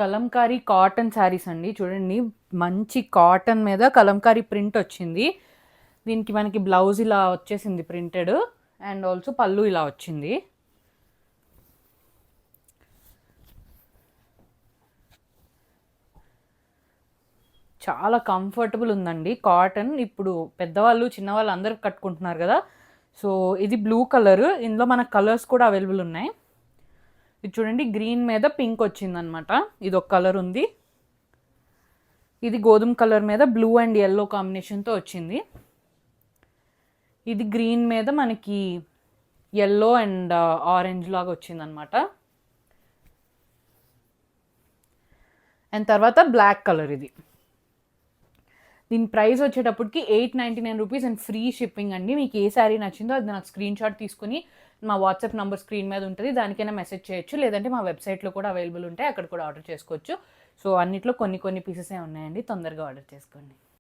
Kalamkari cotton saris అండి. చూడండి, మంచి కాటన్ మీద కలంకారీ ప్రింట్ వచ్చింది. దీనికి మనకి బ్లౌజ్ ఇలా వచ్చేసింది ప్రింటెడ్, అండ్ ఆల్సో పళ్ళు ఇలా వచ్చింది. చాలా కంఫర్టబుల్ ఉందండి కాటన్. ఇప్పుడు పెద్దవాళ్ళు చిన్నవాళ్ళు అందరూ కట్టుకుంటున్నారు కదా. సో ఇది బ్లూ కలర్, ఇందులో మనకు కలర్స్ కూడా అవైలబుల్ ఉన్నాయి. ఇది చూడండి, గ్రీన్ మీద పింక్ వచ్చిందనమాట. ఇది ఒక కలర్ ఉంది. ఇది గోధుమ కలర్ మీద బ్లూ అండ్ ఎల్లో కాంబినేషన్తో వచ్చింది. ఇది గ్రీన్ మీద మనకి ఎల్లో అండ్ ఆరెంజ్ లాగా వచ్చిందనమాట. అండ్ తర్వాత బ్లాక్ కలర్. ఇది దీని ప్రైస్ వచ్చేటప్పటికి 899 రూపీస్ అండ్ ఫ్రీ షిప్పింగ్ అండి. మీకు ఏ శారీ నచ్చిందో అది నాకు స్క్రీన్ షాట్ తీసుకుని మా వాట్సాప్ నెంబర్ స్క్రీన్ మీద ఉంటుంది, దానికైనా మెసేజ్ చేయొచ్చు. లేదంటే మా వెబ్సైట్లో కూడా అవైలబుల్ ఉంటాయి, అక్కడ కూడా ఆర్డర్ చేసుకోవచ్చు. సో అన్నిట్లో కొన్ని పీసెసే ఉన్నాయండి, తొందరగా ఆర్డర్ చేసుకోండి.